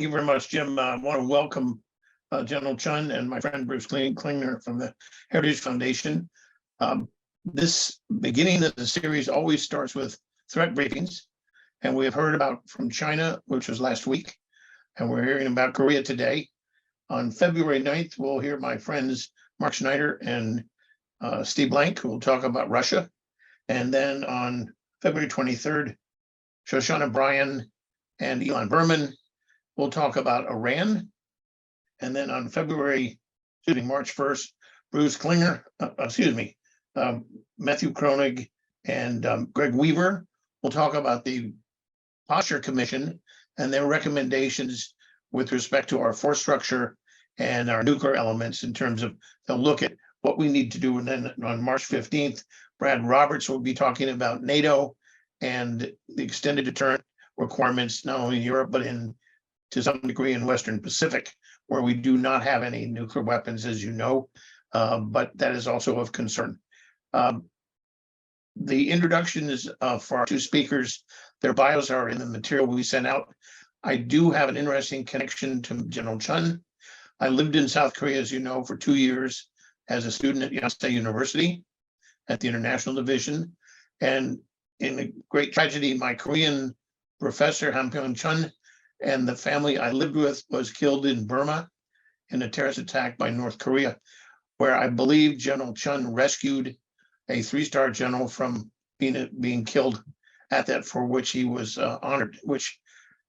you very much, Jim. I want to welcome General Chun and my friend Bruce Klingner from the Heritage Foundation. This beginning of the series always starts with threat briefings, and we have heard about from China, which was last week, and we're hearing about Korea today. On February 9th, we'll hear my friends Mark Schneider and Steve Blank, who will talk about Russia. And then on February 23rd, Shoshana Bryan and Elon Berman will talk about Iran. And then on March 1st, Bruce Klinger, Matthew Kronig and Greg Weaver will talk about the Posture Commission and their recommendations with respect to our force structure and our nuclear elements in terms of they'll look at what we need to do. And then on March 15th, Brad Roberts will be talking about NATO and the extended deterrent requirements, not only in Europe, but to some degree in Western Pacific, where we do not have any nuclear weapons, as you know, but that is also of concern. The introductions for our two speakers, their bios are in the material we sent out. I do have an interesting connection to General Chun. I lived in South Korea, as you know, for 2 years as a student at Yonsei University at the International Division. And in a great tragedy, my Korean professor, Hampyeong Chun, and the family I lived with was killed in Burma in a terrorist attack by North Korea, where I believe General Chun rescued a 3-star general from being killed at that, for which he was honored, which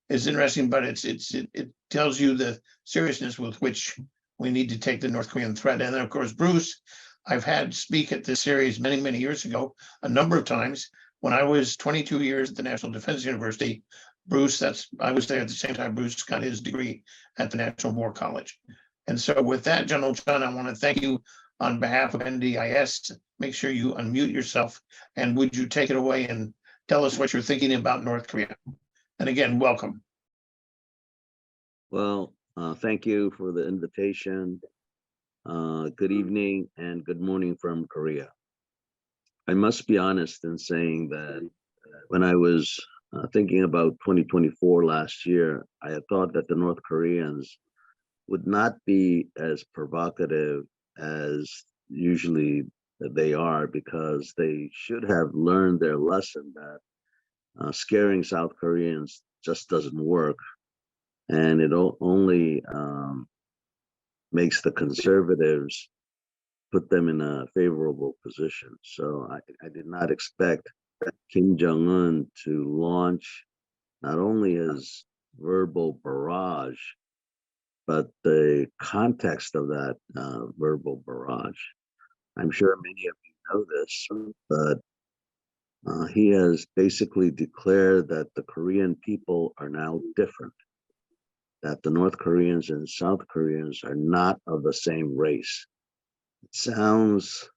is interesting, but it tells you the seriousness with which we need to take the North Korean threat. And then, of course, Bruce, I've had speak at this series many, many years ago, a number of times. When I was 22 years at the National Defense University, Bruce, I was there at the same time Bruce got his degree at the National War College. And so with that, General Chun, I want to thank you on behalf of NDIS. Make sure you unmute yourself, and would you take it away and tell us what you're thinking about North Korea? And again, welcome. Well, thank you for the invitation. Good evening and good morning from Korea. I must be honest in saying that when I was thinking about 2024 last year, I had thought that the North Koreans would not be as provocative as usually they are, because they should have learned their lesson that scaring South Koreans just doesn't work. And it only makes the conservatives put them in a favorable position. So I did not expect Kim Jong-un to launch not only his verbal barrage, but the context of that verbal barrage. I'm sure many of you know this, but he has basically declared that the Korean people are now different, that the North Koreans and South Koreans are not of the same race. It sounds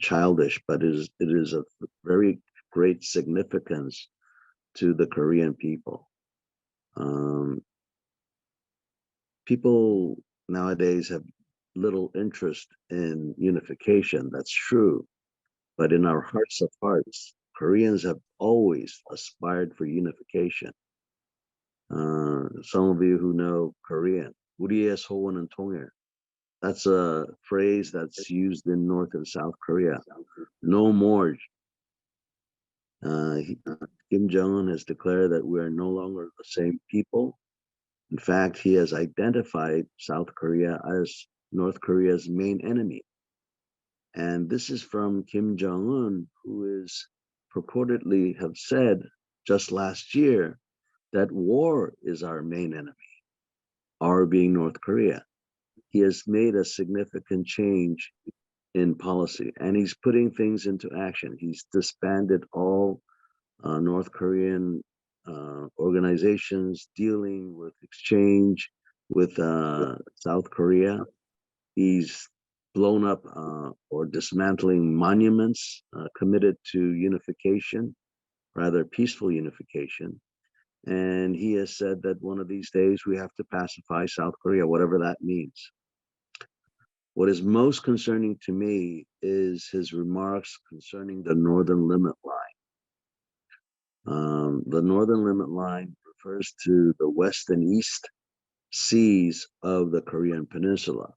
childish, but it is of very great significance to the Korean people. People nowadays have little interest in unification. That's true. But in our hearts of hearts, Koreans have always aspired for unification. Some of you who know Korean, 우리의 소원은 통일. That's a phrase that's used in North and South Korea. No more. Kim Jong-un has declared that we are no longer the same people. In fact, he has identified South Korea as North Korea's main enemy. And this is from Kim Jong-un, who is purportedly have said just last year that war is our main enemy, our being North Korea. He has made a significant change in policy, and he's putting things into action. He's disbanded all North Korean organizations dealing with exchange with South Korea. He's blown up or dismantling monuments committed to unification, rather peaceful unification. And he has said that one of these days we have to pacify South Korea, whatever that means. What is most concerning to me is his remarks concerning the Northern Limit Line. The Northern Limit Line refers to the west and east seas of the Korean Peninsula,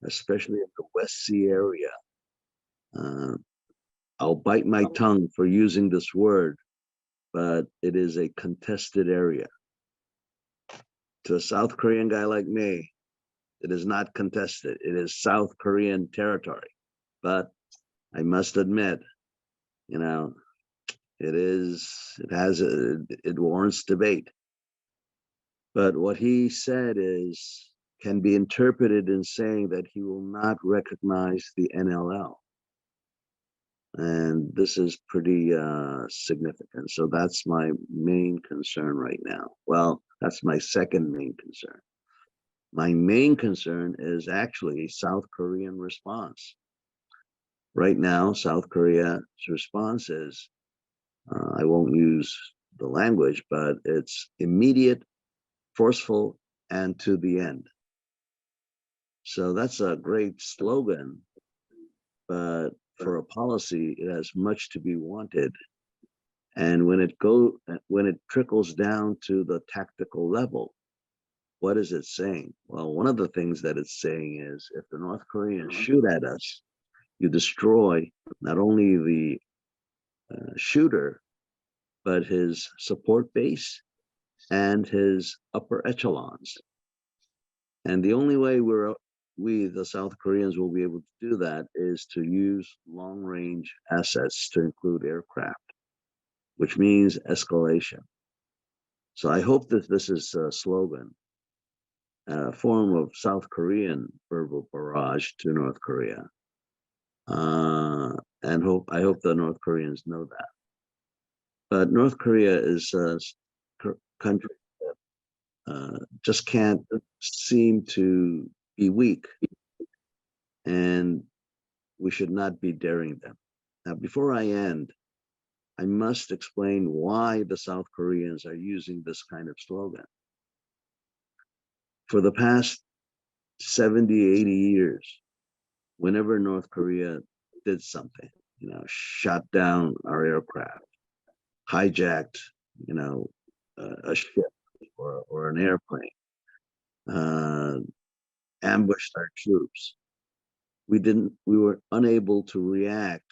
especially in the West Sea area. I'll bite my tongue for using this word, but it is a contested area. To a South Korean guy like me, it is not contested. It is South Korean territory. But I must admit, you know, it warrants debate. But what he said can be interpreted in saying that he will not recognize the NLL. And this is pretty significant. So that's my main concern right now. Well, that's my second main concern. My main concern is actually South Korean response. Right now, South Korea's response is, I won't use the language, but it's immediate, forceful, and to the end. So that's a great slogan, but for a policy, it has much to be wanted. And when it trickles down to the tactical level, what is it saying? Well, one of the things that it's saying is, if the North Koreans shoot at us, you destroy not only the shooter, but his support base and his upper echelons. And the only way we, the South Koreans, will be able to do that is to use long-range assets to include aircraft, which means escalation. So I hope that this is a slogan, a form of South Korean verbal barrage to North Korea. And I hope the North Koreans know that. But North Korea is a country that just can't seem to be weak, and we should not be daring them. Now, before I end, I must explain why the South Koreans are using this kind of slogan. For the past 70, 80 years, whenever North Korea did something, shot down our aircraft, hijacked, a ship or an airplane, ambushed our troops, we were unable to react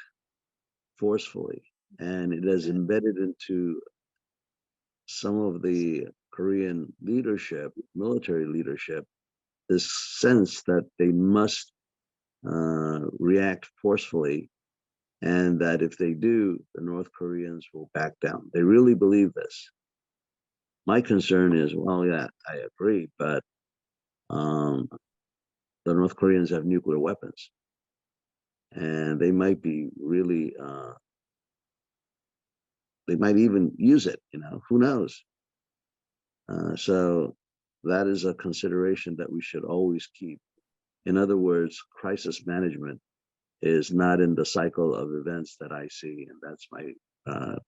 forcefully. And it has embedded into some of the Korean leadership, military leadership, this sense that they must react forcefully, and that if they do, the North Koreans will back down. They really believe this. My concern is, well, yeah, I agree, but the North Koreans have nuclear weapons, and they might be really, they might even use it, who knows? So that is a consideration that we should always keep. In other words, crisis management is not in the cycle of events that I see, and that's my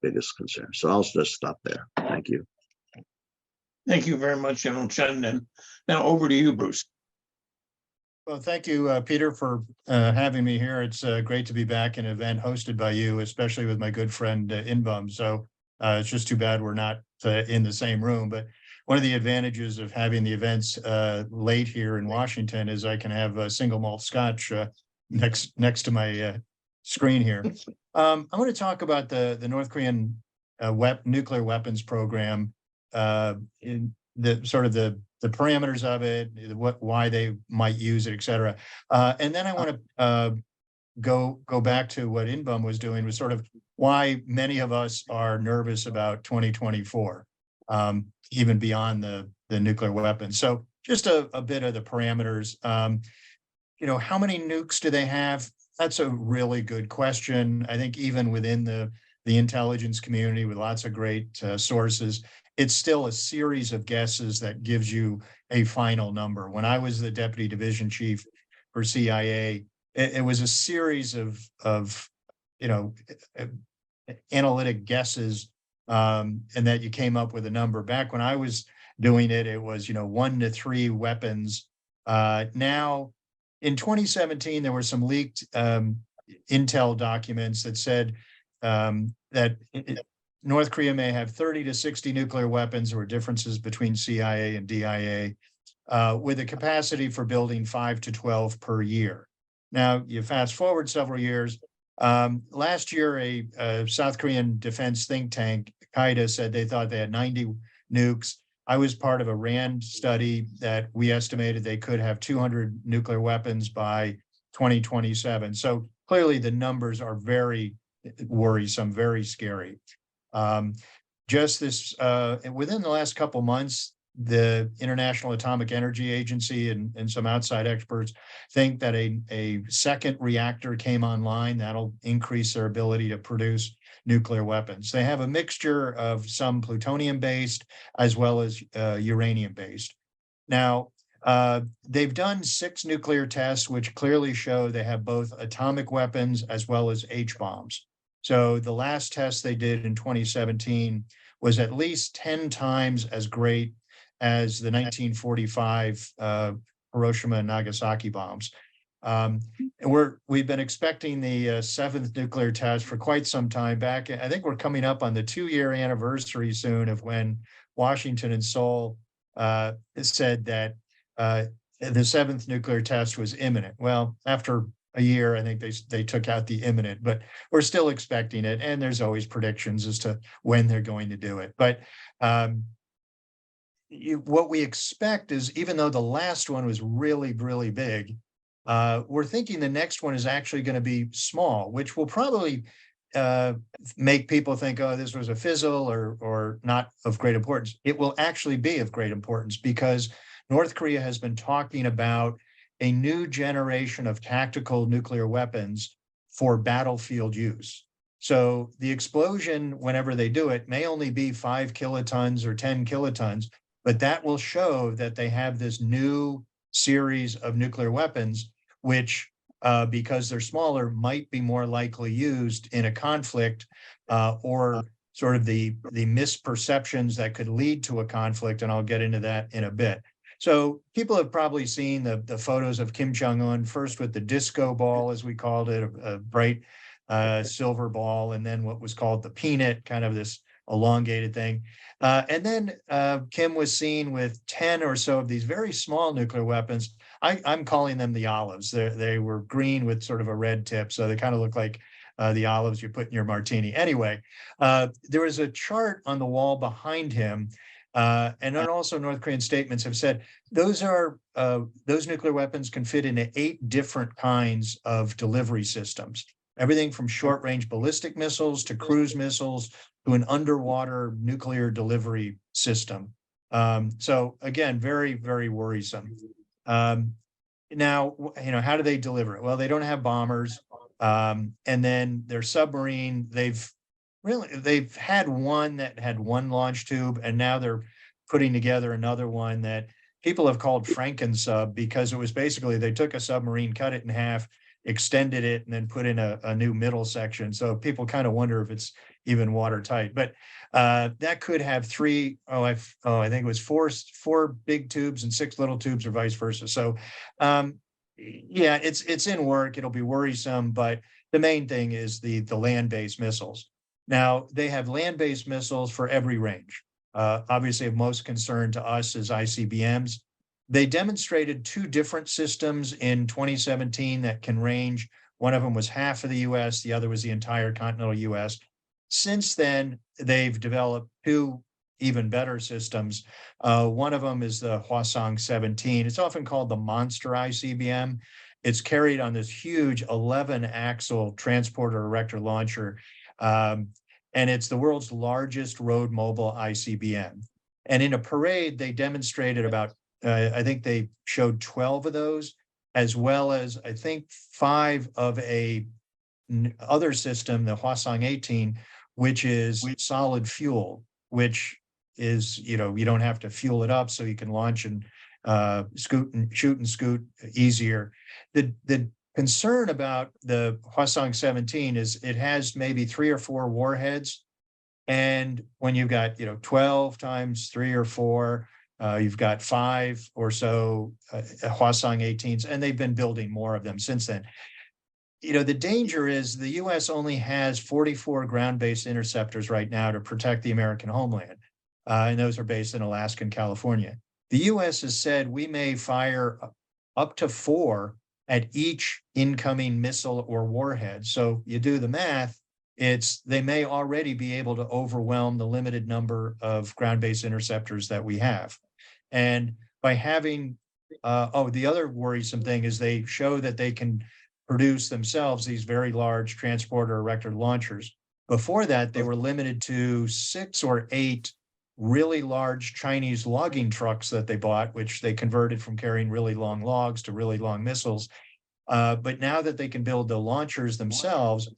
biggest concern. So I'll just stop there. Thank you. Thank you very much, General Chen. And now over to you, Bruce. Well, thank you, Peter, for having me here. It's great to be back in an event hosted by you, especially with my good friend Inbum. So it's just too bad we're not in the same room. But one of the advantages of having the events late here in Washington is I can have a single malt scotch next to my screen here. I'm going to talk about the North Korean nuclear weapons program, in the sort of the parameters of it, why they might use it, et cetera. And then I want to go back to what Inbum was doing, was sort of why many of us are nervous about 2024, even beyond the nuclear weapons. So just a bit of the parameters. How many nukes do they have? That's a really good question. I think even within the intelligence community, with lots of great sources, it's still a series of guesses that gives you a final number. When I was the deputy division chief for CIA, it was a series of analytic guesses, and that you came up with a number. Back when I was doing it, it was 1 to 3 weapons. Now, in 2017, there were some leaked intel documents that said that North Korea may have 30 to 60 nuclear weapons. There were differences between CIA and DIA, with a capacity for building 5 to 12 per year. Now, you fast forward several years. Last year, a South Korean defense think tank, Qaeda, said they thought they had 90 nukes. I was part of a RAND study that we estimated they could have 200 nuclear weapons by 2027. So clearly the numbers are very worrisome, very scary. Just this, within the last couple months, the International Atomic Energy Agency and some outside experts think that a second reactor came online that'll increase their ability to produce nuclear weapons. They have a mixture of some plutonium-based as well as uranium-based. Now, they've done 6 nuclear tests, which clearly show they have both atomic weapons as well as H-bombs. So the last test they did in 2017 was at least 10 times as great as the 1945 Hiroshima and Nagasaki bombs. And we've been expecting the 7th nuclear test for quite some time back. I think we're coming up on the 2-year anniversary soon of when Washington and Seoul said that the 7th nuclear test was imminent. Well, after a year, I think they took out the imminent, but we're still expecting it. And there's always predictions as to when they're going to do it. But what we expect is, even though the last one was really, really big, we're thinking the next one is actually going to be small, which will probably make people think, oh, this was a fizzle or not of great importance. It will actually be of great importance because North Korea has been talking about a new generation of tactical nuclear weapons for battlefield use. So the explosion, whenever they do it, may only be 5 kilotons or 10 kilotons, but that will show that they have this new series of nuclear weapons, which, because they're smaller, might be more likely used in a conflict, or sort of the misperceptions that could lead to a conflict. And I'll get into that in a bit. So people have probably seen the photos of Kim Jong-un, first with the disco ball, as we called it, a bright silver ball, and then what was called the peanut, kind of this elongated thing. And then Kim was seen with 10 or so of these very small nuclear weapons. I'm calling them the olives. They were green with sort of a red tip, so they kind of look like the olives you put in your martini. Anyway, there was a chart on the wall behind him, and then also North Korean statements have said those nuclear weapons can fit into 8 different kinds of delivery systems. Everything from short-range ballistic missiles to cruise missiles to an underwater nuclear delivery system. So again, very, very worrisome. Now, how do they deliver it? Well, they don't have bombers. And then their submarine, they've had one that had one launch tube, and now they're putting together another one that people have called Frankensub, because it was basically, they took a submarine, cut it in half, extended it, and then put in a new middle section. So people kind of wonder if it's even watertight. But that could have I think it was four big tubes and 6 little tubes, or vice versa. So yeah, it's in work. It'll be worrisome, but the main thing is the land-based missiles. Now, they have land-based missiles for every range. Obviously, of most concern to us is ICBMs. They demonstrated 2 different systems in 2017 that can range. One of them was half of the US, the other was the entire continental US. Since then, they've developed 2 even better systems. One of them is the Hwasong 17. It's often called the monster ICBM. It's carried on this huge 11-axle transporter erector launcher. And it's the world's largest road mobile ICBM. And in a parade, they demonstrated about, I think they showed 12 of those, as well as I think 5 of a other system, the Hwasong 18, which is solid fuel, which is, you don't have to fuel it up, so you can launch and shoot and scoot easier. The concern about the Hwasong 17 is it has maybe 3 or 4 warheads. And when you've got, 12 times 3 or 4, you've got 5 or so Hwasong 18s, and they've been building more of them since then. the danger is the US only has 44 ground-based interceptors right now to protect the American homeland. And those are based in Alaska and California. The US has said we may fire up to 4 at each incoming missile or warhead. So you do the math, they may already be able to overwhelm the limited number of ground-based interceptors that we have. And by having, the other worrisome thing is they show that they can produce themselves these very large transporter erector launchers. Before that, they were limited to 6 or 8 really large Chinese logging trucks that they bought, which they converted from carrying really long logs to really long missiles. But now that they can build the launchers themselves,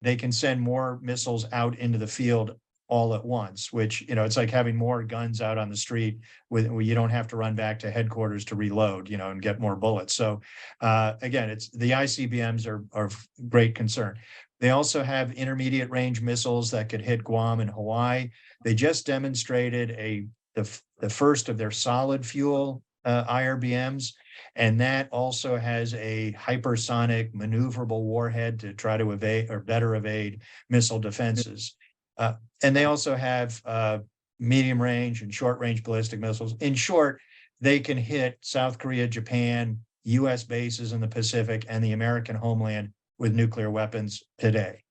they can send more missiles out into the field all at once, which, it's like having more guns out on the street where you don't have to run back to headquarters to reload, and get more bullets. So again, it's the ICBMs are of great concern. They also have intermediate range missiles that could hit Guam and Hawaii. They just demonstrated the first of their solid fuel IRBMs, and that also has a hypersonic maneuverable warhead to try to evade or better evade missile defenses. And they also have medium range and short range ballistic missiles. In short, they can hit South Korea, Japan, US bases in the Pacific, and the American homeland with nuclear weapons today.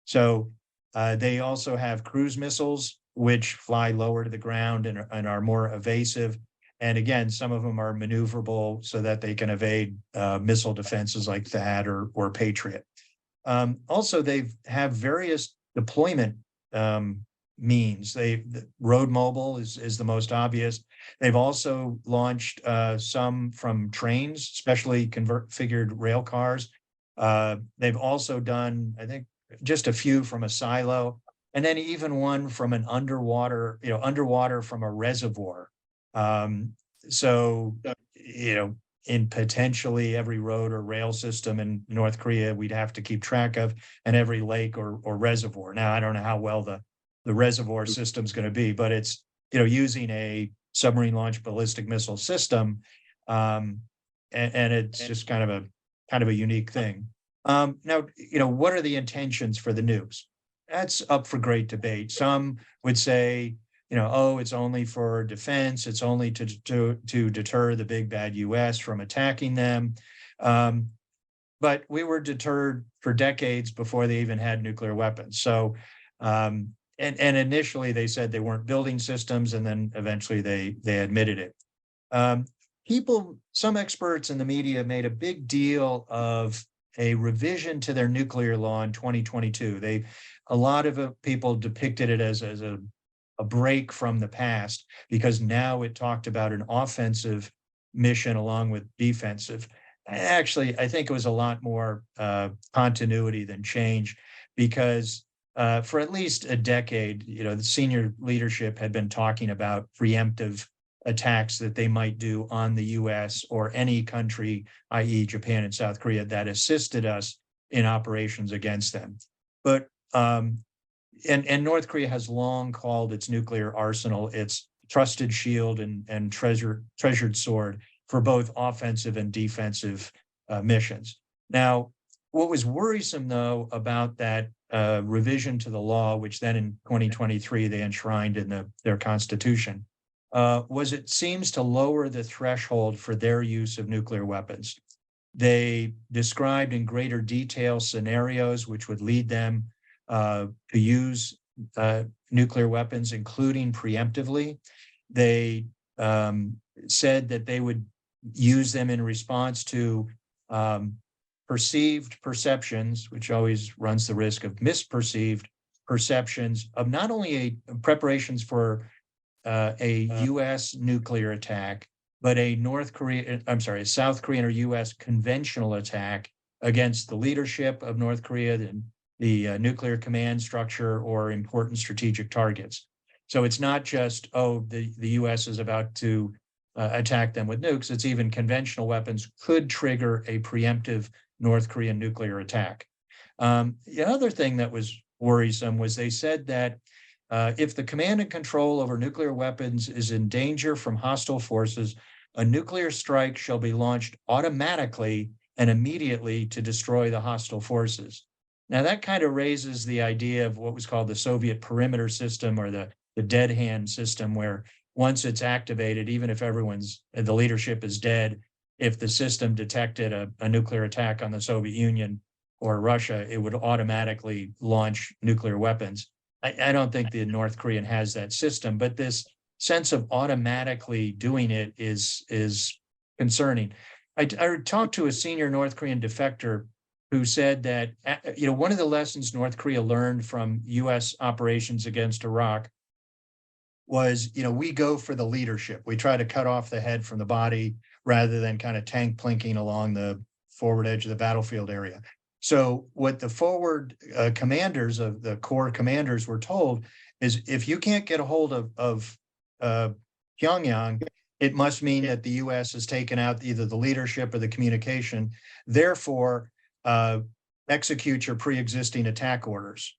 So they also have cruise missiles, which fly lower to the ground and are more evasive. And again, some of them are maneuverable so that they can evade missile defenses like THAAD or Patriot. Also, they have various deployment means. Road mobile is the most obvious. They've also launched some from trains, especially configured rail cars. They've also done, I think, just a few from a silo, and then even one from an underwater from a reservoir. So, in potentially every road or rail system in North Korea, we'd have to keep track of, and every lake or reservoir. Now, I don't know how well the reservoir system is going to be, but it's, using a submarine launched ballistic missile system. And it's just kind of a unique thing. Now, what are the intentions for the nukes? That's up for great debate. Some would say, it's only for defense. It's only to deter the big bad US from attacking them. But we were deterred for decades before they even had nuclear weapons. So, and initially they said they weren't building systems, and then eventually they admitted it. Some experts in the media made a big deal of a revision to their nuclear law in 2022. A lot of people depicted it as a break from the past, because now it talked about an offensive mission along with defensive. Actually, I think it was a lot more continuity than change, because for at least a decade, the senior leadership had been talking about preemptive attacks that they might do on the US or any country, i.e. Japan and South Korea, that assisted us in operations against them. But and North Korea has long called its nuclear arsenal its trusted shield and treasured sword for both offensive and defensive missions. Now, what was worrisome, though, about that revision to the law, which then in 2023 they enshrined in their constitution, was it seems to lower the threshold for their use of nuclear weapons. They described in greater detail scenarios which would lead them to use nuclear weapons, including preemptively. They said that they would use them in response to perceived perceptions, which always runs the risk of misperceived perceptions of not only preparations for a U.S. nuclear attack, but a South Korean or U.S. conventional attack against the leadership of North Korea, the nuclear command structure, or important strategic targets. So it's not just, the US is about to attack them with nukes. It's even conventional weapons could trigger a preemptive North Korean nuclear attack. The other thing that was worrisome was they said that if the command and control over nuclear weapons is in danger from hostile forces, a nuclear strike shall be launched automatically and immediately to destroy the hostile forces. Now that kind of raises the idea of what was called the Soviet perimeter system, or the dead hand system, where once it's activated, even if the leadership is dead, if the system detected a nuclear attack on the Soviet Union or Russia, it would automatically launch nuclear weapons. I don't think the North Korean has that system, but this sense of automatically doing it is concerning. I talked to a senior North Korean defector who said that, one of the lessons North Korea learned from US operations against Iraq was, we go for the leadership. We try to cut off the head from the body rather than kind of tank plinking along the forward edge of the battlefield area. So what the forward commanders of the corps commanders were told is, if you can't get a hold of Pyongyang, it must mean that the US has taken out either the leadership or the communication. Therefore, execute your pre-existing attack orders.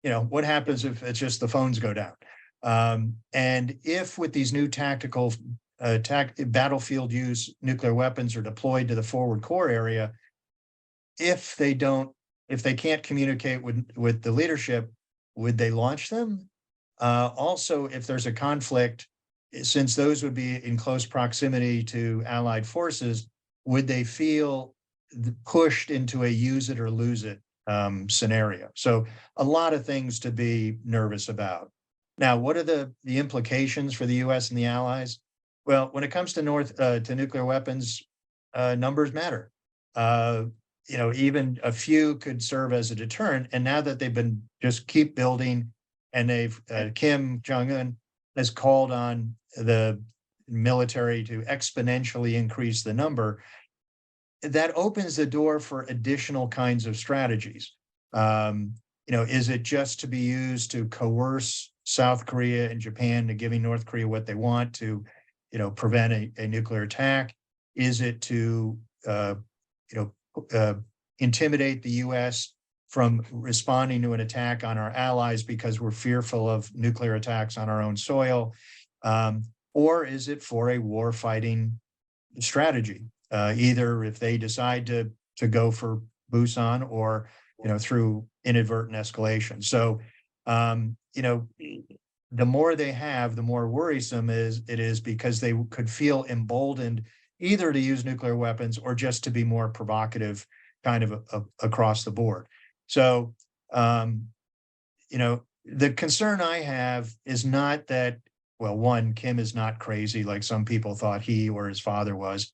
What happens if it's just the phones go down? And if with these new tactical battlefield use nuclear weapons are deployed to the forward core area, if they can't communicate with the leadership, would they launch them? Also, if there's a conflict, since those would be in close proximity to Allied forces, would they feel pushed into a use it or lose it scenario? So a lot of things to be nervous about. Now, what are the implications for the US and the Allies? Well, when it comes to nuclear weapons, numbers matter. Even a few could serve as a deterrent. And now that they've been just keep building, and Kim Jong-un has called on the military to exponentially increase the number, that opens the door for additional kinds of strategies. Is it just to be used to coerce South Korea and Japan to giving North Korea what they want to, prevent a nuclear attack? Is it to, intimidate the US from responding to an attack on our allies because we're fearful of nuclear attacks on our own soil? Or is it for a war fighting strategy? Either if they decide to go for Busan, or, through inadvertent escalation. So, the more they have, the more worrisome it is, because they could feel emboldened either to use nuclear weapons or just to be more provocative kind of across the board. So, the concern I have is not that, well, one, Kim is not crazy like some people thought he or his father was,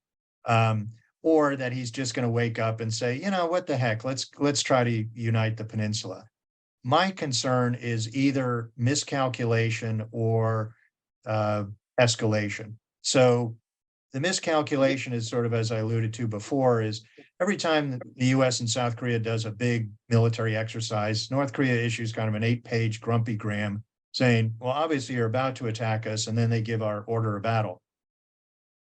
or that he's just going to wake up and say, what the heck, let's try to unite the peninsula. My concern is either miscalculation or escalation. So the miscalculation is sort of, as I alluded to before, is every time the US and South Korea does a big military exercise, North Korea issues kind of an 8-page grumpy-gram saying, well, obviously you're about to attack us, and then they give our order of battle.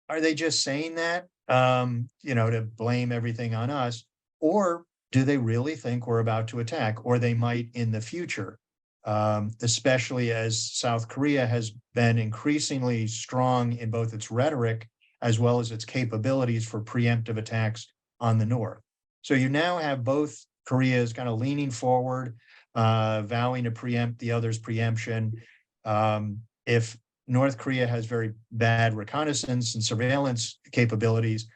Are they just saying that, to blame everything on us? Or do they really think we're about to attack, or they might in the future, especially as South Korea has been increasingly strong in both its rhetoric as well as its capabilities for preemptive attacks on the North. So you now have both Koreas kind of leaning forward, vowing to preempt the other's preemption. If North Korea has very bad reconnaissance and surveillance capabilities,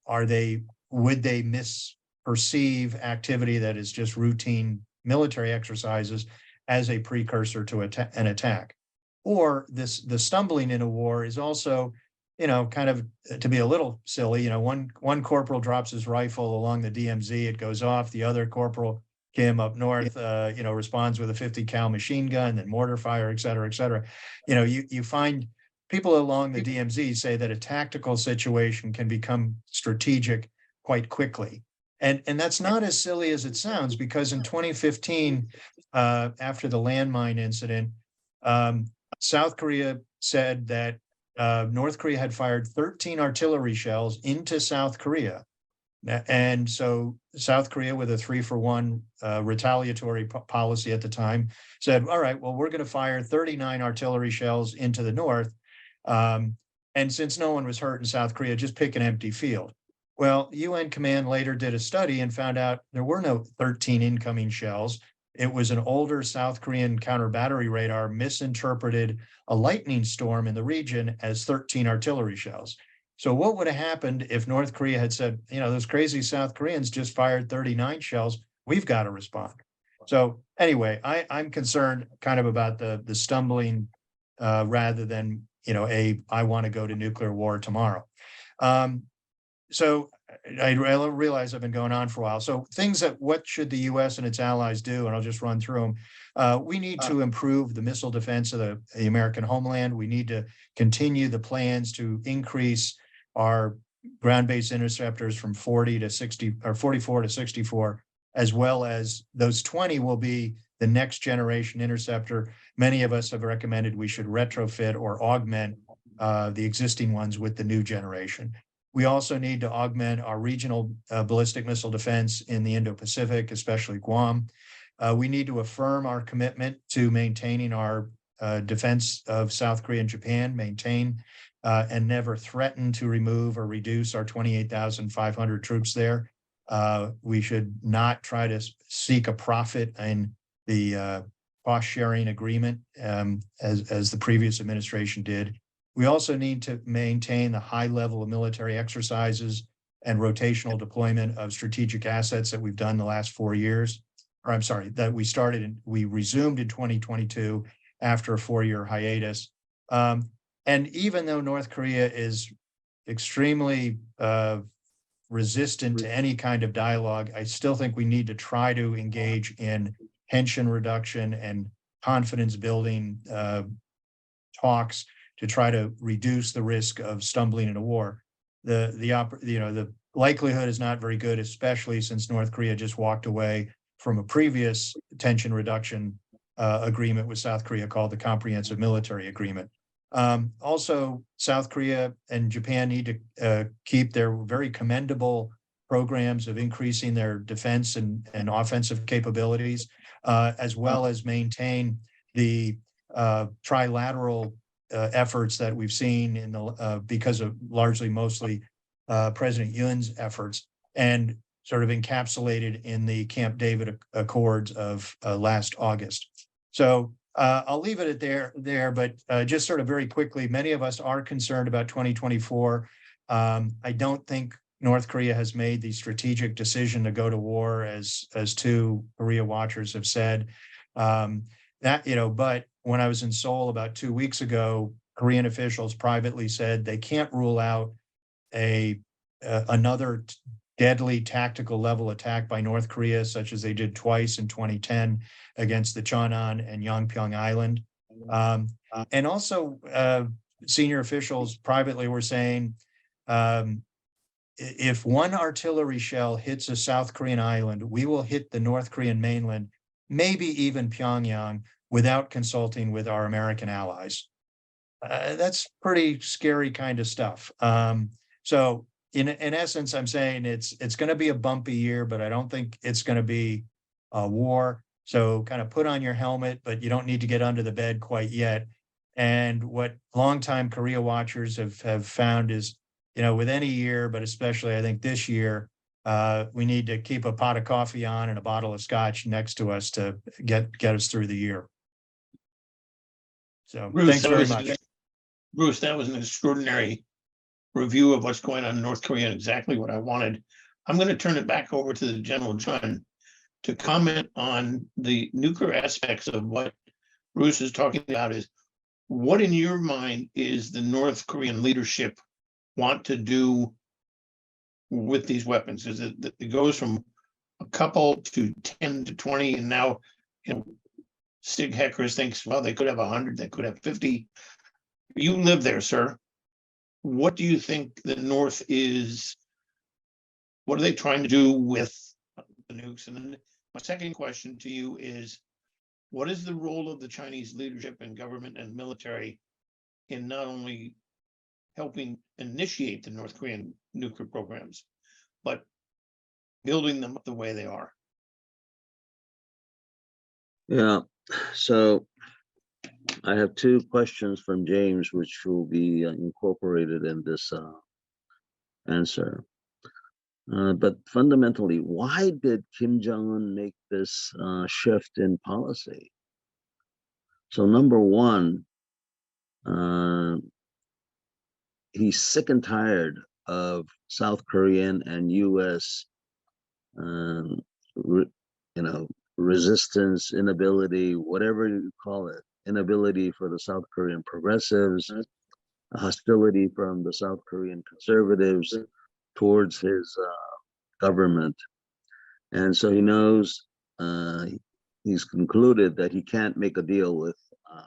would they misperceive activity that is just routine military exercises as a precursor to an attack? Or the stumbling in a war is also, kind of to be a little silly. One corporal drops his rifle along the DMZ, it goes off. The other corporal, Kim up north, responds with a 50 cal machine gun, then mortar fire, et cetera, et cetera. You find people along the DMZ say that a tactical situation can become strategic quite quickly. And that's not as silly as it sounds, because in 2015, after the landmine incident, South Korea said that North Korea had fired 13 artillery shells into South Korea. And so South Korea, with a 3-for-1 retaliatory policy at the time, said, all right, well, we're going to fire 39 artillery shells into the North. And since no one was hurt in South Korea, just pick an empty field. Well, UN Command later did a study and found out there were no 13 incoming shells. It was an older South Korean counter battery radar misinterpreted a lightning storm in the region as 13 artillery shells. So what would have happened if North Korea had said, you know, those crazy South Koreans just fired 39 shells? We've got to respond. So anyway, I'm concerned kind of about the stumbling rather than, you know, I want to go to nuclear war tomorrow. So I realize I've been going on for a while. So things that what should the U.S. and its allies do? And I'll just run through them. We need to improve the missile defense of the American homeland. We need to continue the plans to increase our ground-based interceptors from 40 to 60 or 44 to 64, as well as those 20 will be the next generation interceptor. Many of us have recommended we should retrofit or augment the existing ones with the new generation. We also need to augment our regional ballistic missile defense in the Indo-Pacific, especially Guam. We need to affirm our commitment to maintaining our defense of South Korea and Japan, maintain and never threaten to remove or reduce our 28,500 troops there. We should not try to seek a profit in the cost-sharing agreement as the previous administration did. We also need to maintain the high level of military exercises and rotational deployment of strategic assets that we've done the last 4 years, or I'm sorry, that we resumed in 2022 after a 4-year hiatus. And even though North Korea is extremely resistant to any kind of dialogue, I still think we need to try to engage in tension reduction and confidence building talks to try to reduce the risk of stumbling into war. The likelihood is not very good, especially since North Korea just walked away from a previous tension reduction agreement with South Korea called the Comprehensive Military Agreement. Also, South Korea and Japan need to keep their very commendable programs of increasing their defense and offensive capabilities, as well as maintain the trilateral efforts that we've seen in the because of mostly President Yoon's efforts, and sort of encapsulated in the Camp David Accords of last August. So I'll leave it at there, but just sort of very quickly, many of us are concerned about 2024. I don't think North Korea has made the strategic decision to go to war, as two Korea watchers have said. But when I was in Seoul about 2 weeks ago, Korean officials privately said they can't rule out another deadly tactical level attack by North Korea, such as they did twice in 2010 against the Cheonan and Yongpyong Island. And also, senior officials privately were saying, if one artillery shell hits a South Korean island, we will hit the North Korean mainland, maybe even Pyongyang, without consulting with our American allies. That's pretty scary kind of stuff. So in essence, I'm saying it's going to be a bumpy year, but I don't think it's going to be a war. So kind of put on your helmet, but you don't need to get under the bed quite yet. And what longtime Korea watchers have found is, with any year, but especially I think this year, we need to keep a pot of coffee on and a bottle of scotch next to us to get us through the year. So Bruce, thanks very much. Bruce, that was an extraordinary review of what's going on in North Korea and exactly what I wanted. I'm going to turn it back over to the General Chun to comment on the nuclear aspects of what Bruce is talking about. Is what in your mind is the North Korean leadership want to do with these weapons? Is it that it goes from a couple to 10 to 20, and now, Sig Heckers thinks, well, they could have 100, they could have 50. You live there, sir. What do you think the North is? What are they trying to do with the nukes? And then my second question to you is, what is the role of the Chinese leadership and government and military in not only helping initiate the North Korean nuclear programs, but building them up the way they are? Yeah, so I have two questions from James, which will be incorporated in this answer. But fundamentally, why did Kim Jong-un make this shift in policy? So number one, he's sick and tired of South Korean and U.S. Um, re, you know, resistance, inability, whatever you call it, inability for the South Korean progressives, hostility from the South Korean conservatives towards his government. And so he knows, he's concluded that he can't make a deal with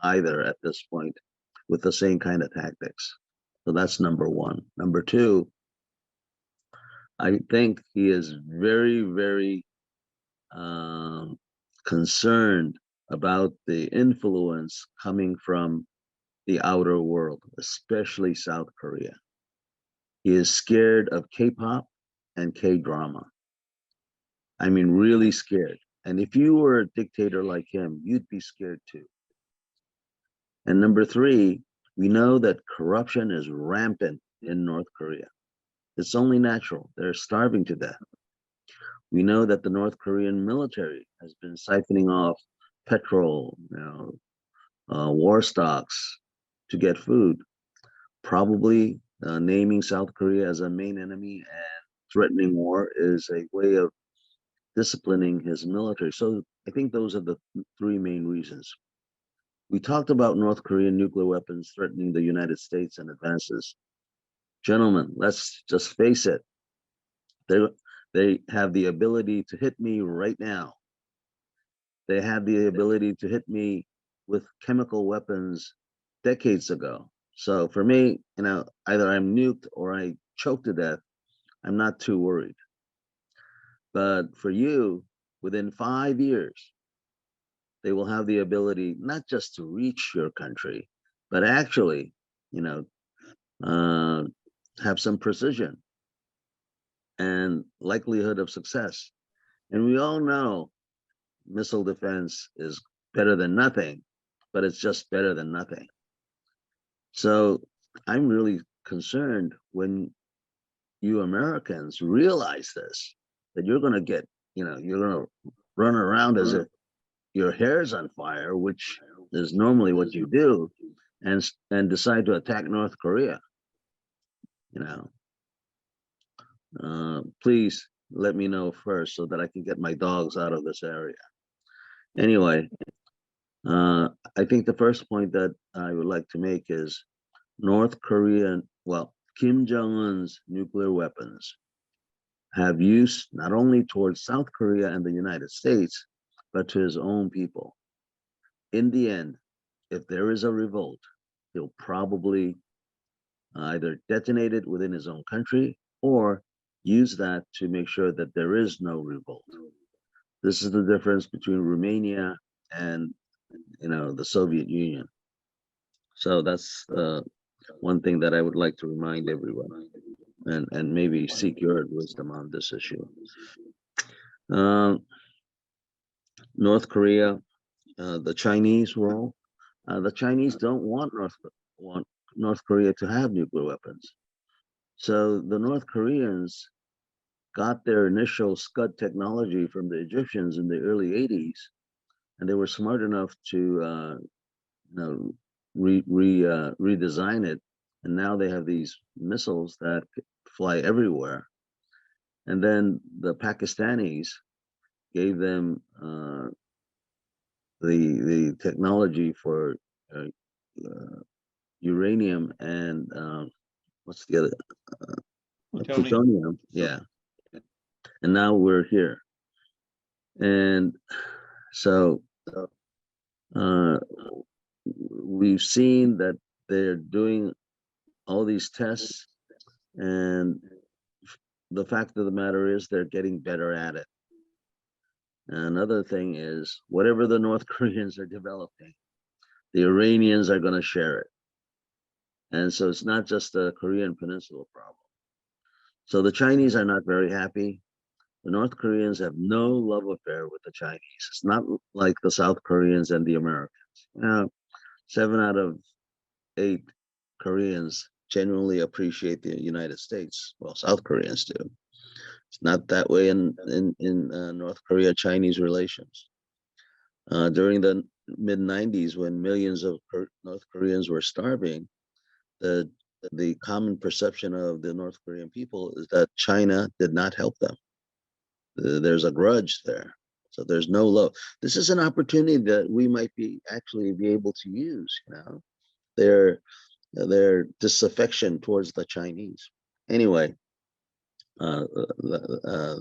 either at this point with the same kind of tactics. So that's number one. Number two, I think he is very, very concerned about the influence coming from the outer world, especially South Korea. He is scared of K-pop and K-drama. I mean, really scared. And if you were a dictator like him, you'd be scared too. And number three, we know that corruption is rampant in North Korea. It's only natural. They're starving to death. We know that the North Korean military has been siphoning off petrol, war stocks to get food, probably naming South Korea as a main enemy and threatening war is a way of disciplining his military. So I think those are the three main reasons. We talked about North Korean nuclear weapons threatening the United States and advances. Gentlemen, let's just face it. They have the ability to hit me right now. They had the ability to hit me with chemical weapons decades ago. So for me, either I'm nuked or I choke to death. I'm not too worried. But for you, within 5 years, they will have the ability not just to reach your country, but actually, have some precision and likelihood of success. And we all know missile defense is better than nothing, but it's just better than nothing. So I'm really concerned when you Americans realize this, that you're going to get, you're going to run around as if your hair's on fire, which is normally what you do, and decide to attack North Korea. Please let me know first so that I can get my dogs out of this area. Anyway, I think the first point that I would like to make is North Korean, Kim Jong-un's nuclear weapons have use not only towards South Korea and the United States, but to his own people. In the end, if there is a revolt, he'll probably either detonate it within his own country or use that to make sure that there is no revolt. This is the difference between Romania and the Soviet Union. So that's one thing that I would like to remind everyone, and maybe seek your wisdom on this issue. North Korea, the Chinese role. The Chinese don't want North Korea to have nuclear weapons. So the North Koreans got their initial Scud technology from the Egyptians in the early 80s, and they were smart enough to redesign it, and now they have these missiles that fly everywhere. And then the Pakistanis gave them the technology for uranium and what's the other plutonium. Yeah. And now we're here. And so we've seen that they're doing all these tests, and the fact of the matter is they're getting better at it. Another thing is, whatever the North Koreans are developing, the Iranians are going to share it. And so it's not just a Korean Peninsula problem. So the Chinese are not very happy. The North Koreans have no love affair with the Chinese. It's not like the South Koreans and the Americans. 7 out of 8 Koreans genuinely appreciate the United States. Well, South Koreans do. It's not that way in North Korea-Chinese relations. During the mid-90s, when millions of North Koreans were starving, the common perception of the North Korean people is that China did not help them. There's a grudge there. So there's no love. This is an opportunity that we might actually be able to use, you know, their disaffection towards the Chinese. Anyway,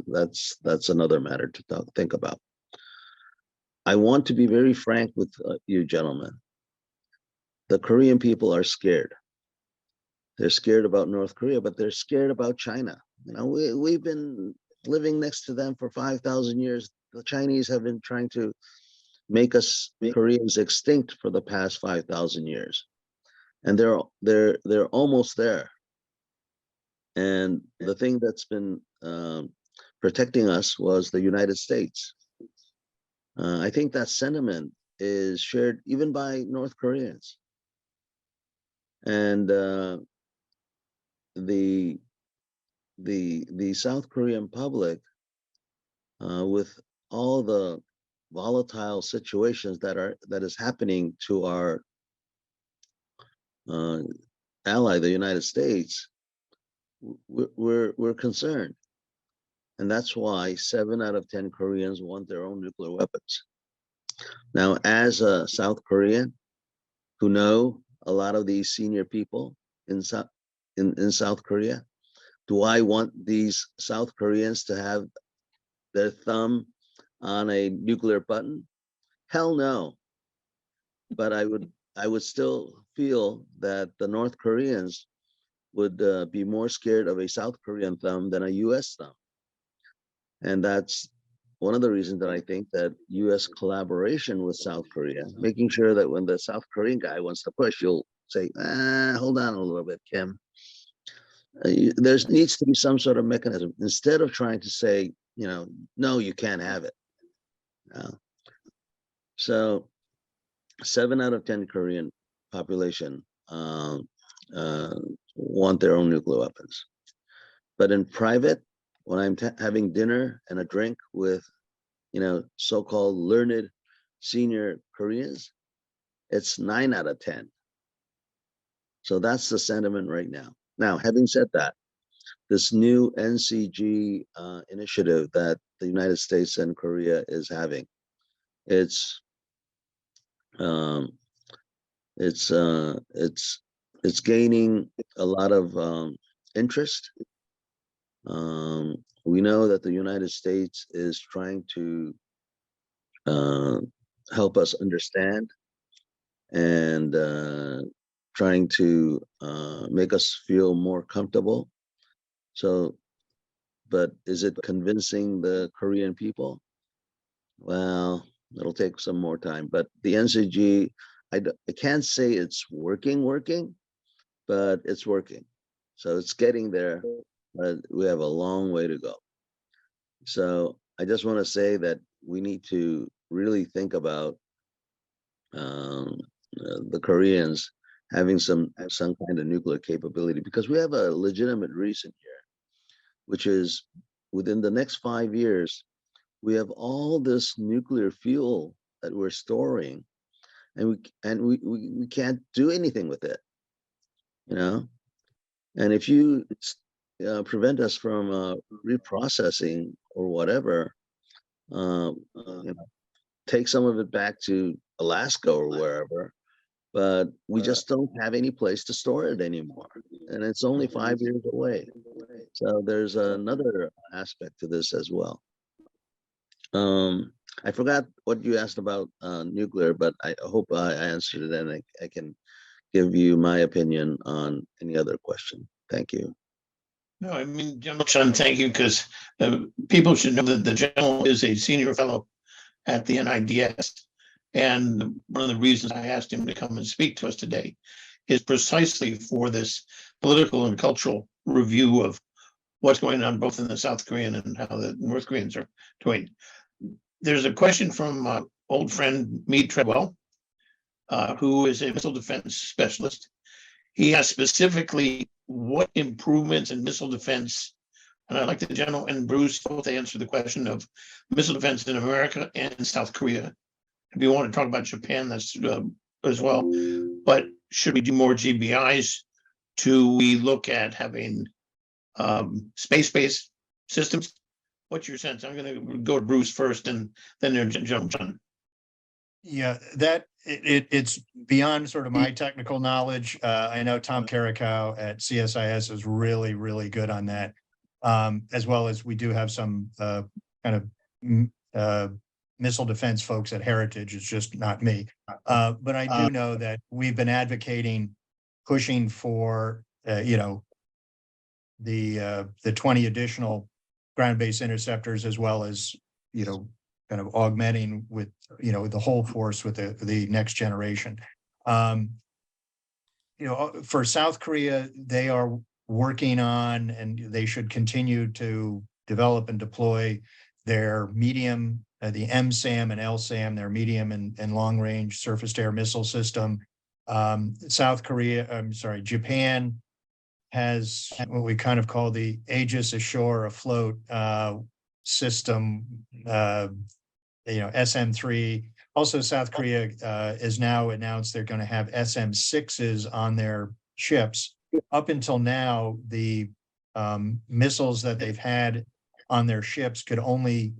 that's another matter to think about. I want to be very frank with you gentlemen. The Korean people are scared. They're scared about North Korea, but they're scared about China. You know, we've been living next to them for 5,000 years. The Chinese have been trying to make us Koreans extinct for the past 5,000 years, and they're almost there. And the thing that's been protecting us was the United States. I think that sentiment is shared even by North Koreans. And the South Korean public, with all the volatile situations that is happening to our ally, the United States, we're concerned. And that's why 7 out of 10 Koreans want their own nuclear weapons. Now, as a South Korean who know a lot of these senior people in South Korea, do I want these South Koreans to have their thumb on a nuclear button? Hell no. But I would still feel that the North Koreans would be more scared of a South Korean thumb than a US thumb. And that's one of the reasons that I think that US collaboration with South Korea, making sure that when the South Korean guy wants to push, you'll say, hold on a little bit, Kim. There needs to be some sort of mechanism instead of trying to say, you know, no, you can't have it. So 7 out of 10 Korean population want their own nuclear weapons. But in private, when I'm having dinner and a drink with, you know, so-called learned senior Koreans, it's 9 out of 10. So that's the sentiment right now. Now, having said that, this new NCG initiative that the United States and Korea is having, it's gaining a lot of interest. We know that the United States is trying to help us understand and trying to make us feel more comfortable. So, but is it convincing the Korean people? Well, it'll take some more time. But the NCG, I can't say it's working, but it's working. So it's getting there, but we have a long way to go. So I just want to say that we need to really think about the Koreans having some kind of nuclear capability, because we have a legitimate reason here, which is within the next 5 years, we have all this nuclear fuel that we're storing, and we can't do anything with it, you know. And if you prevent us from reprocessing or whatever, you know, take some of it back to Alaska or wherever, but we just don't have any place to store it anymore, and it's only 5 years away. So there's another aspect to this as well. I forgot what you asked about nuclear, but I hope I answered it, and I can give you my opinion on any other question. Thank you. No, I mean, General Chun, thank you, because people should know that the general is a senior fellow at the NIDS. And one of the reasons I asked him to come and speak to us today is precisely for this political and cultural review of what's going on both in the South Korean and how the North Koreans are doing. There's a question from old friend Mead Treadwell, who is a missile defense specialist. He asked specifically what improvements in missile defense And I'd like the general and Bruce both answer the question of missile defense in America and South Korea. If you want to talk about Japan, that's as well. But should we do more GBIs? Do we look at having space-based systems? What's your sense? I'm going to go to Bruce first, and then General Chun. Yeah, it's beyond sort of my technical knowledge. I know Tom Carricow at CSIS is really, really good on that. As well as we do have some kind of missile defense folks at Heritage. It's just not me. But I do know that we've been advocating, pushing for, the 20 additional ground-based interceptors, as well as, kind of augmenting with, the whole force with the next generation. For South Korea, they are working on, and they should continue to develop and deploy their medium, the MSAM and LSAM, their medium and long range surface to air missile system. Japan has what we kind of call the Aegis Ashore Afloat system, SM-3. Also, South Korea is now announced they're going to have SM-6s on their ships. Up until now, the missiles that they've had on their ships could only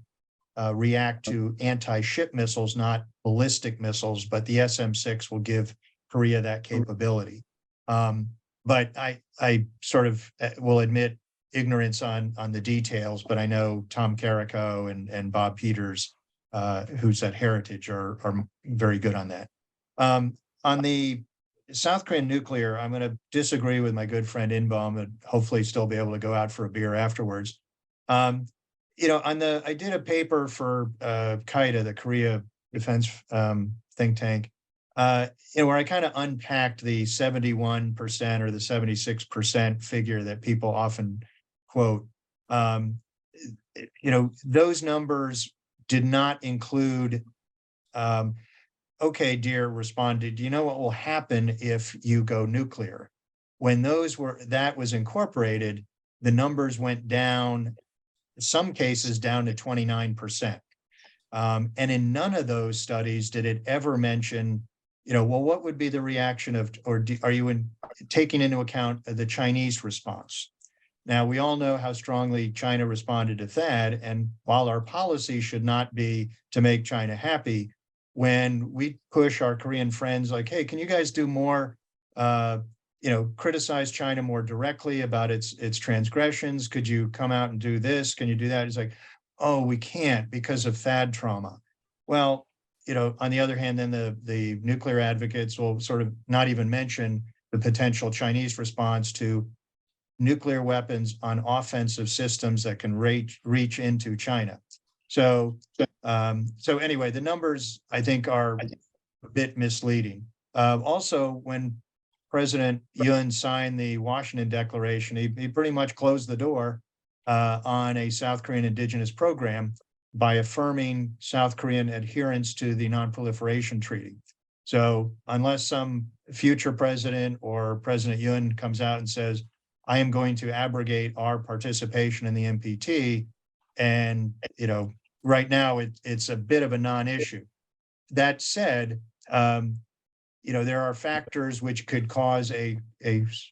react to anti-ship missiles, not ballistic missiles, but the SM-6 will give Korea that capability. But I sort of will admit ignorance on the details, but I know Tom Carricow and Bob Peters, who's at Heritage, are very good on that. On the South Korean nuclear, I'm going to disagree with my good friend Inbaum and hopefully still be able to go out for a beer afterwards. I did a paper for KAIDA, the Korea Defense think tank, where I kind of unpacked the 71% or the 76% figure that people often quote. Those numbers did not include, okay, dear responded, do you know what will happen if you go nuclear? When that was incorporated, the numbers went down, in some cases down to 29%. And in none of those studies did it ever mention, what would be the reaction of, are you taking into account the Chinese response? Now, we all know how strongly China responded to THAAD, and while our policy should not be to make China happy, when we push our Korean friends like, hey, can you guys do more, criticize China more directly about its transgressions? Could you come out and do this? Can you do that? It's like, oh, we can't because of THAAD trauma. Well, on the other hand, then the nuclear advocates will sort of not even mention the potential Chinese response to nuclear weapons on offensive systems that can reach into China. So anyway, the numbers I think are a bit misleading. Also, when President Yoon signed the Washington Declaration, he pretty much closed the door on a South Korean indigenous program by affirming South Korean adherence to the Non-Proliferation Treaty. So unless some future president or President Yoon comes out and says, I am going to abrogate our participation in the NPT, and right now it's a bit of a non-issue. That said, there are factors which could cause a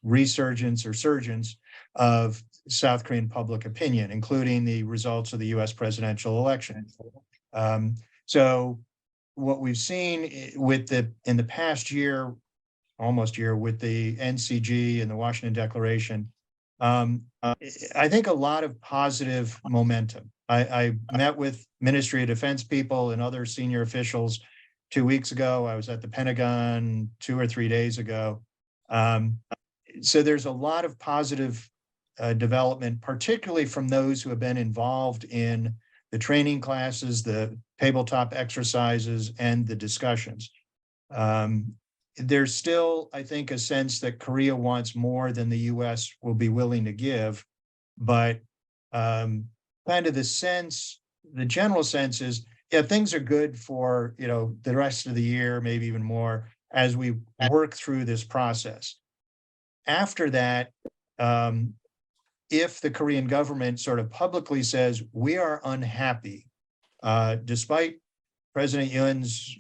resurgence or surgence of South Korean public opinion, including the results of the US presidential election. So what we've seen in the past year, almost year, with the NCG and the Washington Declaration, I think a lot of positive momentum. I met with Ministry of Defense people and other senior officials 2 weeks ago. I was at the Pentagon 2 or 3 days ago. So there's a lot of positive development, particularly from those who have been involved in the training classes, the tabletop exercises, and the discussions. There's still, I think, a sense that Korea wants more than the US will be willing to give, but kind of the general sense is, yeah, things are good for, the rest of the year, maybe even more, as we work through this process. After that, if the Korean government sort of publicly says, we are unhappy, despite President Yoon's,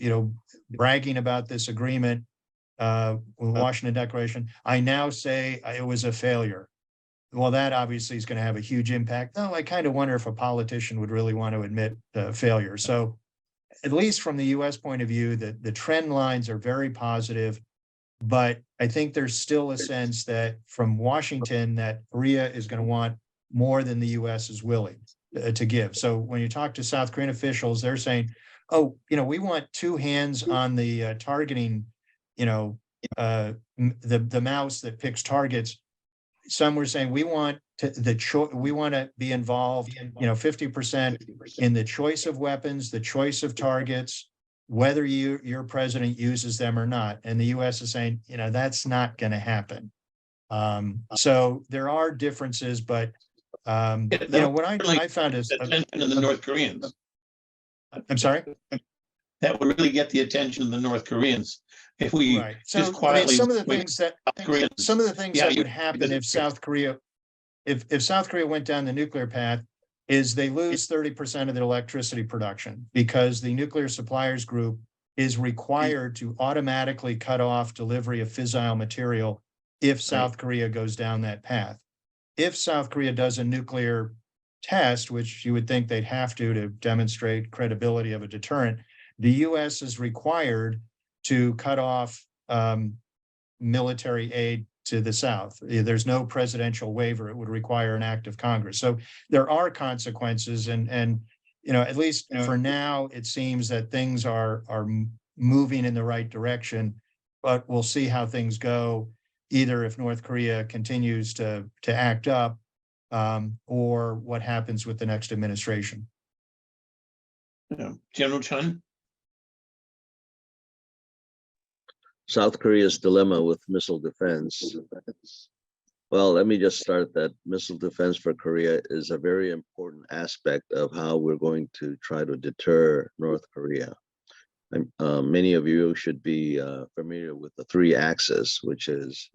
bragging about this agreement, Washington Declaration, I now say it was a failure. Well, that obviously is going to have a huge impact. Though I kind of wonder if a politician would really want to admit failure. So at least from the US point of view, the trend lines are very positive. But I think there's still a sense that from Washington that Korea is going to want more than the US is willing to give. So when you talk to South Korean officials, they're saying, oh, we want two hands on the targeting, the mouse that picks targets. Some were saying we want we want to be involved, 50% in the choice of weapons, the choice of targets, whether your president uses them or not. And the US is saying, that's not going to happen. So there are differences, but what I found is attention of the North Koreans. I'm sorry. That would really get the attention of the North Koreans if we Right. So just quietly. some of the things that would happen if South Korea, if South Korea went down the nuclear path, is they lose 30% of their electricity production because the nuclear suppliers group is required to automatically cut off delivery of fissile material if South Korea goes down that path. If South Korea does a nuclear test, which you would think they'd have to demonstrate credibility of a deterrent, the US is required to cut off military aid to the South. There's no presidential waiver. It would require an act of Congress. So there are consequences, and at least for now, it seems that things are moving in the right direction. But we'll see how things go, either if North Korea continues to act up, or what happens with the next administration. General Chun. South Korea's dilemma with missile defense. Well, let me just start that missile defense for Korea is a very important aspect of how we're going to try to deter North Korea. Many of you should be familiar with the three axis, which is,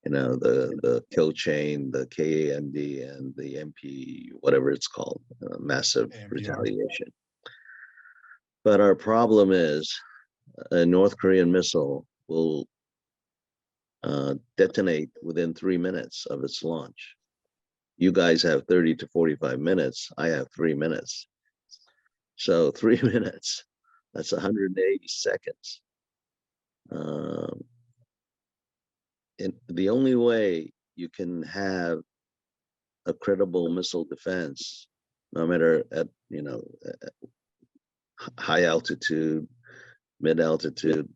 the kill chain, the KAMD, and the MP, whatever it's called, massive retaliation. But our problem is a North Korean missile will detonate within 3 minutes of its launch. You guys have 30 to 45 minutes. I have 3 minutes. So 3 minutes, that's 180 seconds. And the only way you can have a credible missile defense, no matter at high altitude, mid altitude,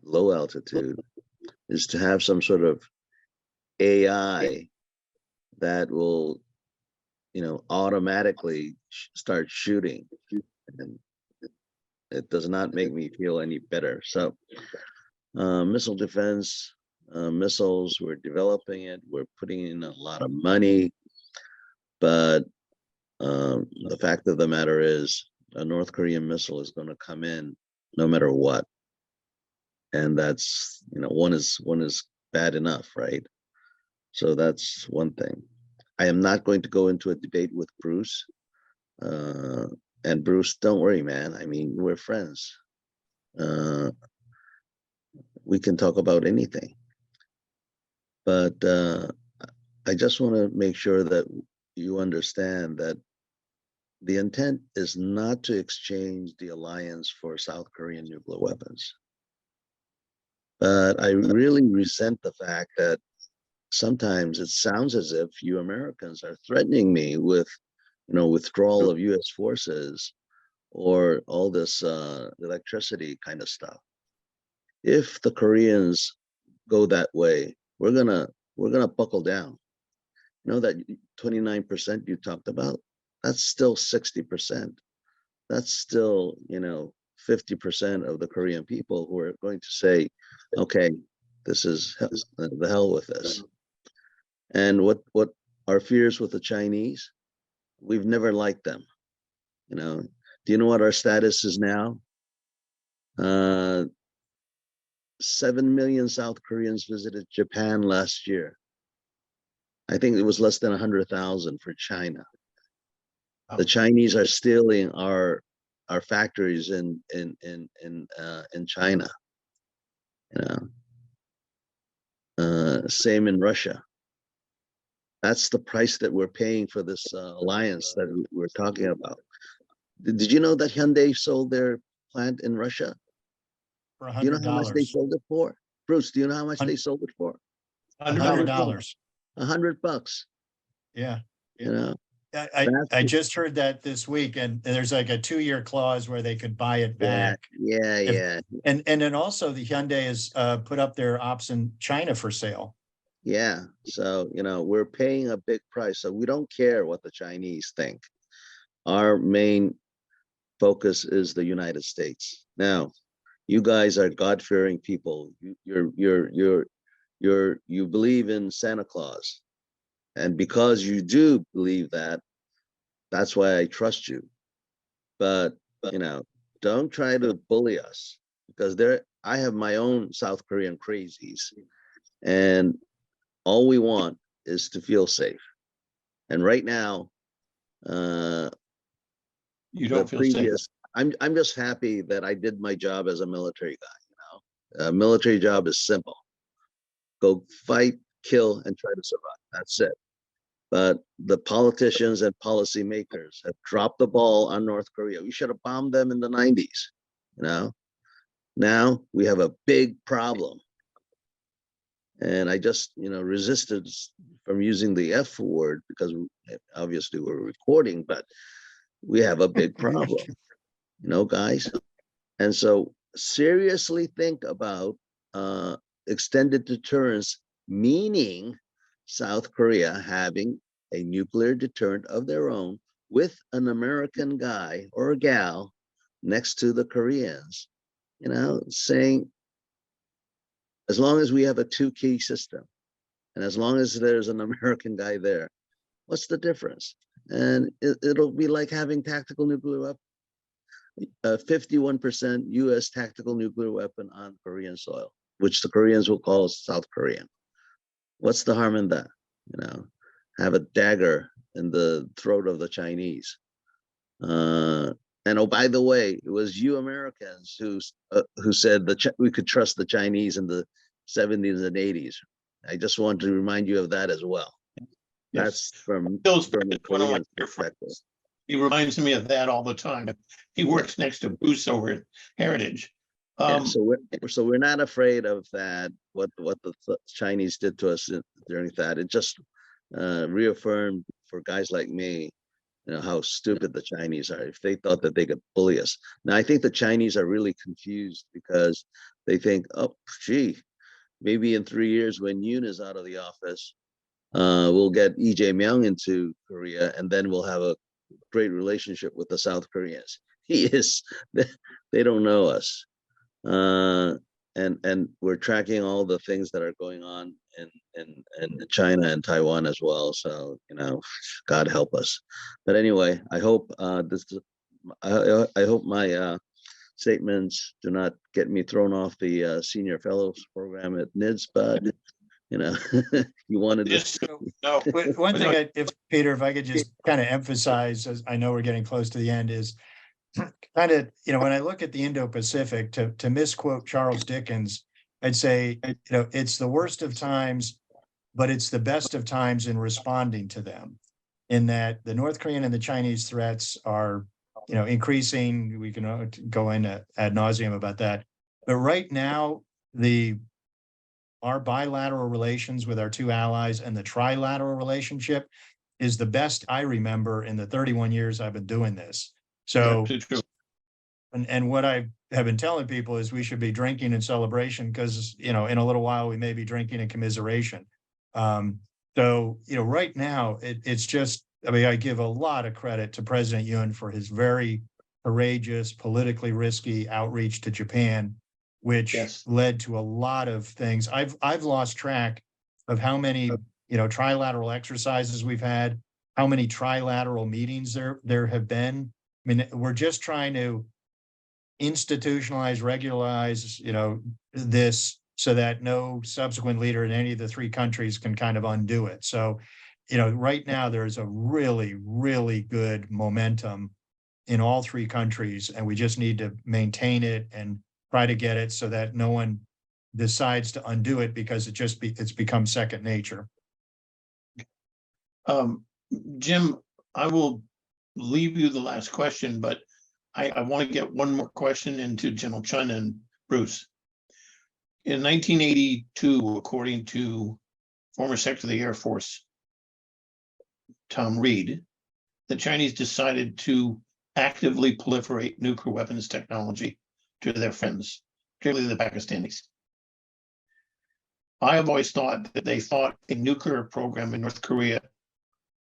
low altitude, is to have some sort of AI that will, automatically start shooting. And it does not make me feel any better. So missile defense, missiles, we're developing it, we're putting in a lot of money, but the fact of the matter is a North Korean missile is going to come in no matter what. And that's, one is bad enough, right? So that's one thing. I am not going to go into a debate with Bruce. And Bruce, don't worry, man. I mean, we're friends. We can talk about anything. But I just want to make sure that you understand that the intent is not to exchange the alliance for South Korean nuclear weapons. But I really resent the fact that sometimes it sounds as if you Americans are threatening me with, withdrawal of US forces or all this electricity kind of stuff. If the Koreans go that way, we're gonna buckle down. That 29% you talked about, that's still 60%. That's still, 50% of the Korean people who are going to say, okay, this is the hell with this. And what our fears with the Chinese, we've never liked them. Do you know what our status is now? 7 million South Koreans visited Japan last year. I think it was less than 100,000 for China. Oh. The Chinese are stealing our factories in China. You know, same in Russia. That's the price that we're paying for this alliance that we're talking about. Did you know that Hyundai sold their plant in Russia? For Do you know how much they $100. sold it for? Bruce, do you know how much they sold it for? $100. $100. Yeah. You know, I that's just heard that this week, and there's like a 2-year clause where they could buy it back. yeah. And then also the Hyundai has put up their ops in China for sale. Yeah. So, you know, we're paying a big price. So we don't care what the Chinese think. Our main focus is the United States. Now, you guys are God-fearing people. You believe in Santa Claus. And because you do believe that, that's why I trust you. But, you know, don't try to bully us, because I have my own South Korean crazies, and all we want is to feel safe. And right now, You don't feel safe. I'm just happy that I did my job as a military guy. You know, a military job is simple: go fight, kill, and try to survive. That's it. But the politicians and policymakers have dropped the ball on North Korea. We should have bombed them in the 90s. You know, now we have a big problem. And I just, you know, resisted from using the F word because obviously we're recording, but we have a big problem, you know, guys. And so seriously think about extended deterrence, meaning South Korea having a nuclear deterrent of their own with an American guy or a gal next to the Koreans, you know, saying, as long as we have a two-key system, and as long as there's an American guy there, what's the difference? And it'll be like having tactical nuclear weapon, 51% US tactical nuclear weapon on Korean soil, which the Koreans will call South Korean. What's the harm in that? You know, have a dagger in the throat of the Chinese. And oh, by the way, it was you Americans who said that we could trust the Chinese in the 70s and 80s. I just want to remind you of that as well. Yes. That's from Bill's the one of my Korean dear perspective. friends. He reminds me of that all the time. He works next to Bruce over at Heritage. Yeah, so we're not afraid of that. What the Chinese did to us during that, it just reaffirmed for guys like me, you know, how stupid the Chinese are if they thought that they could bully us. Now, I think the Chinese are really confused because they think, oh, gee, maybe in 3 years when Yoon is out of the office, we'll get Lee Jae-myung into Korea, and then we'll have a great relationship with the South Koreans. They don't know us. And we're tracking all the things that are going on in China and Taiwan as well. So, you know, God help us. But anyway, I hope I hope my statements do not get me thrown off the senior fellows program at NIDS, but you know, you wanted Yes, to. no. One thing, Peter, if I could just kind of emphasize, as I know we're getting close to the end, is kind of, you know, when I look at the Indo-Pacific, to misquote Charles Dickens, I'd say, you know, it's the worst of times, but it's the best of times in responding to them. In that the North Korean and the Chinese threats are, you know, increasing. We can go in ad nauseum about that. But right now, our bilateral relations with our two allies and the trilateral relationship is the best I remember in the 31 years I've been doing this. So, and what I have been telling people is we should be drinking in celebration because, you know, in a little while we may be drinking in commiseration. So, you know, right now it's just, I mean, I give a lot of credit to President Yoon for his very courageous, politically risky outreach to Japan, which led to a lot of things. I've lost track of how many, you know, trilateral exercises we've had, how many trilateral meetings there have been. I mean, we're just trying to institutionalize, regularize, you know, this so that no subsequent leader in any of the three countries can kind of undo it. So, right now there's a really, really good momentum in all three countries, and we just need to maintain it and try to get it so that no one decides to undo it, because it's become second nature. Jim, I will leave you the last question, but I want to get one more question into General Chun and Bruce. In 1982, according to former Secretary of the Air Force, Tom Reed, the Chinese decided to actively proliferate nuclear weapons technology to their friends, particularly the Pakistanis. I have always thought that they thought a nuclear program in North Korea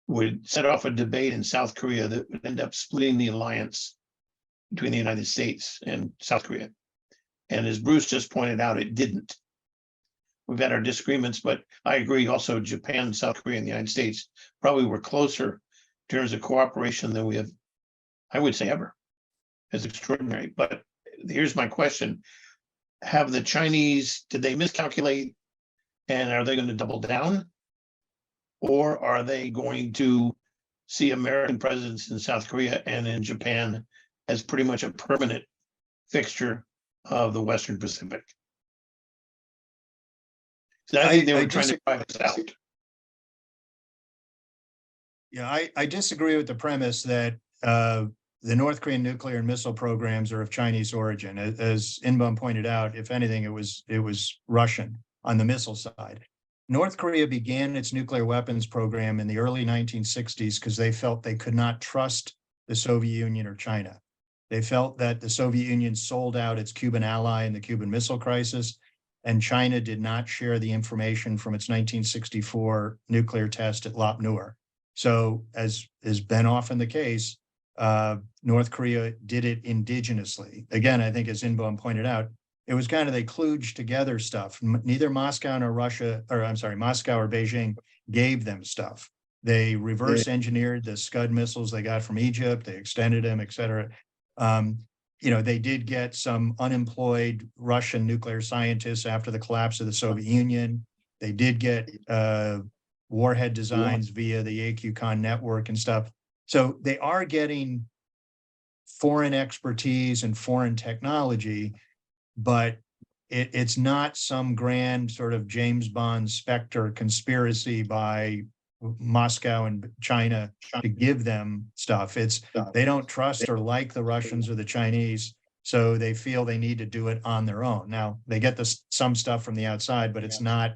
would set off a debate in South Korea that would end up splitting the alliance between the United States and South Korea. And as Bruce just pointed out, it didn't. We've had our disagreements, but I agree also Japan, South Korea, and the United States probably were closer in terms of cooperation than we have, I would say, ever. It's extraordinary. But here's my question. Have the Chinese, did they miscalculate, and are they going to double down? Or are they going to see American presence in South Korea and in Japan as pretty much a permanent fixture of the Western Pacific? So I think they were trying to drive us out. Yeah, I disagree with the premise that the North Korean nuclear and missile programs are of Chinese origin. As Inbom pointed out, if anything, it was Russian on the missile side. North Korea began its nuclear weapons program in the early 1960s because they felt they could not trust the Soviet Union or China. They felt that the Soviet Union sold out its Cuban ally in the Cuban Missile Crisis, and China did not share the information from its 1964 nuclear test at Lop Nur. So, as has been often the case, North Korea did it indigenously. Again, I think as Inbom pointed out, it was kind of, they kludged together stuff. Neither Moscow nor Moscow or Beijing gave them stuff. They reverse engineered the Scud missiles they got from Egypt. They extended them, et cetera. They did get some unemployed Russian nuclear scientists after the collapse of the Soviet Union. They did get warhead designs via the AQCon network and stuff. So they are getting foreign expertise and foreign technology, but it's not some grand sort of James Bond Spectre conspiracy by Moscow and China to give them stuff. It's they don't trust or like the Russians or the Chinese, so they feel they need to do it on their own. Now they get some stuff from the outside, but it's not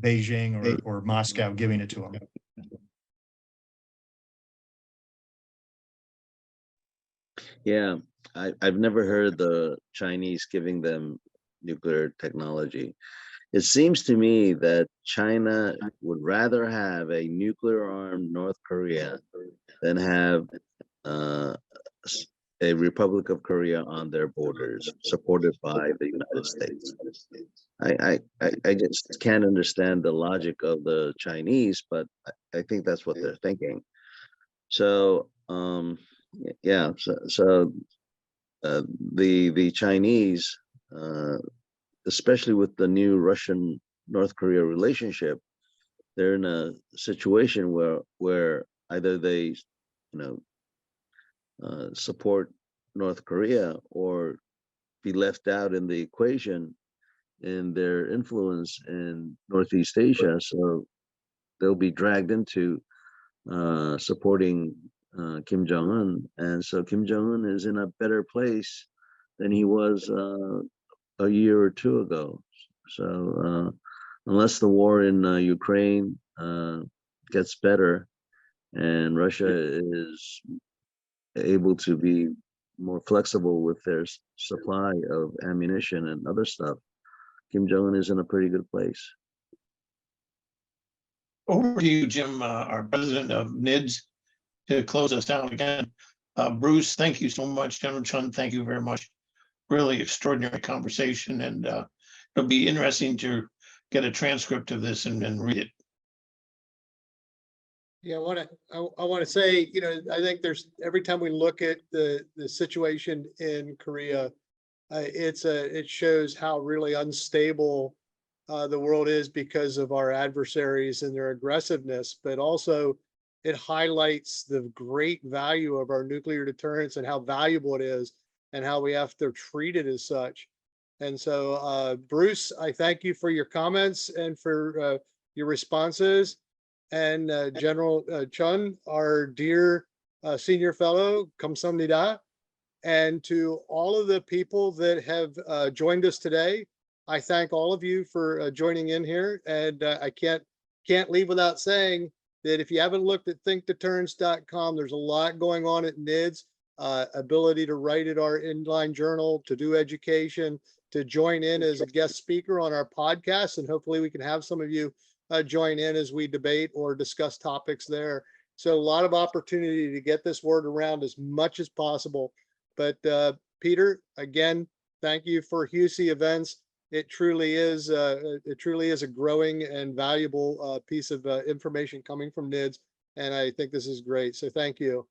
Beijing or Moscow giving it to them. Yeah, I've never heard the Chinese giving them nuclear technology. It seems to me that China would rather have a nuclear-armed North Korea than have a Republic of Korea on their borders, supported by the United States. I just can't understand the logic of the Chinese, but I think that's what they're thinking. So, yeah, the Chinese, especially with the new Russian North Korea relationship, they're in a situation where either they, support North Korea or be left out in the equation in their influence in Northeast Asia. So they'll be dragged into supporting Kim Jong-un. And so Kim Jong-un is in a better place than he was a year or two ago. So unless the war in Ukraine gets better and Russia is able to be more flexible with their supply of ammunition and other stuff, Kim Jong-un is in a pretty good place. Over to you, Jim, our president of NIDS, to close us down again. Bruce, thank you so much. General Chun, thank you very much. Really extraordinary conversation, and it'll be interesting to get a transcript of this and read it. Yeah, I want to say, I think there's, every time we look at the situation in Korea, it shows how really unstable the world is because of our adversaries and their aggressiveness, but also it highlights the great value of our nuclear deterrence and how valuable it is and how we have to treat it as such. And so, Bruce, I thank you for your comments and for your responses. And General Chun, our dear senior fellow, kamsamnida. And to all of the people that have joined us today, I thank all of you for joining in here. And I can't leave without saying that if you haven't looked at thinkdeterrence.com, there's a lot going on at NIDS, ability to write at our inline journal, to do education, to join in as a guest speaker on our podcast. And hopefully we can have some of you join in as we debate or discuss topics there. So a lot of opportunity to get this word around as much as possible. But Peter, again, thank you for Huessy events. It truly is a growing and valuable piece of information coming from NIDS. And I think this is great. So thank you.